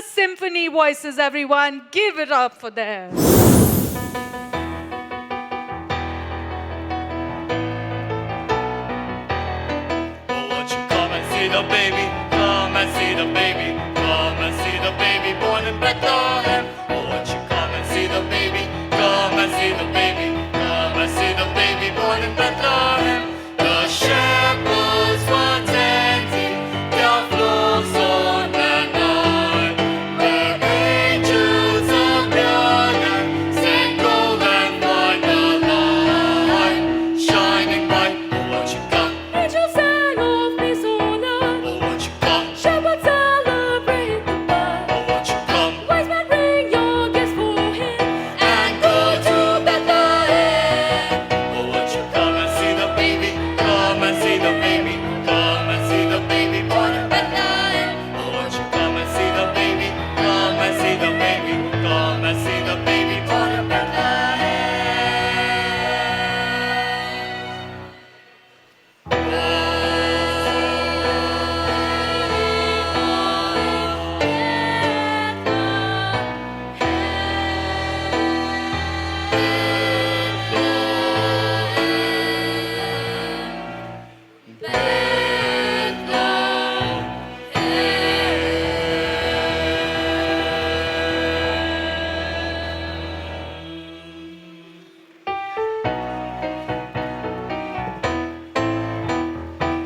the Symphony Voices, everyone. Give it up for them. The baby, come and see the baby, come and see the baby born in Bethlehem. Oh, won't you come and see the baby, come and see the baby, come and see the baby born in Bethlehem. The shepherds were tending their flocks on that night, where angels appeared and said, "Go and find the light, shining bright." Oh, won't you come? Angels sang of peace on earth. Oh, won't you come? Shepherds celebrate the birth. Oh, won't you come? Wise men bring your gifts for him. And go to Bethlehem. Oh, won't you come and see the baby? Come and see the baby. Come and see the baby born in Bethlehem. Oh, won't you come and see the baby? Come and see the baby. Come and see the baby born in Bethlehem.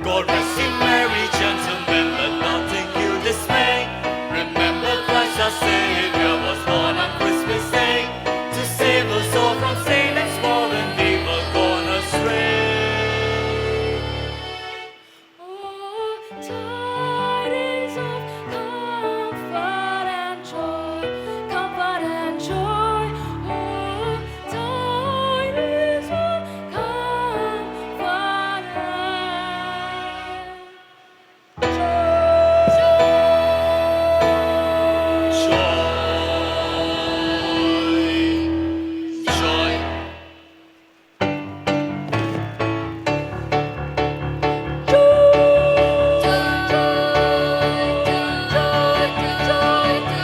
God rest you, merry gentlemen, let nothing you dismay. Remember Christ our Savior was born on Christmas Day to save us all from sin and small and evil gone astray. Oh, tidings of comfort and joy, comfort and joy. Oh, tidings of comfort and Joy, joy.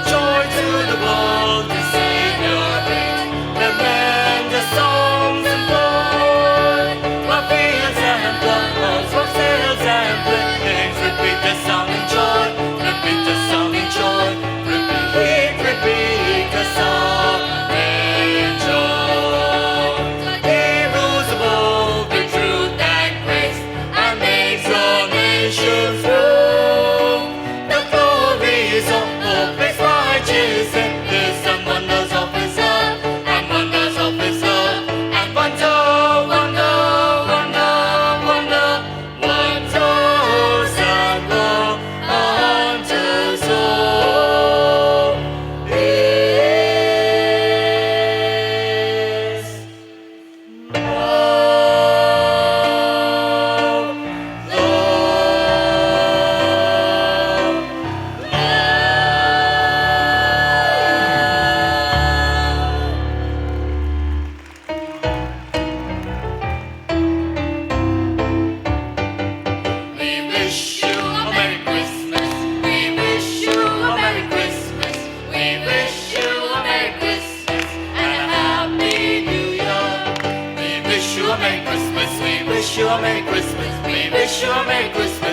Joy to the world, the Savior brings. Let men their songs employ. From fields and flowers, from sails and plains, repeat the sounding joy, repeat the sounding joy, repeat the sounding joy. He rules the world with truth and grace, and makes all nations rule. The glories of His righteousness and wonders of His love, and wonders of His love, and wonder, wonder, wonder, wonder, wonders and wonders all His We wish you a Merry Christmas. We wish you a Merry Christmas. We wish you a Merry Christmas and a Happy New Year. We wish you a Merry Christmas. We wish you a Merry Christmas. We wish you a Merry Christmas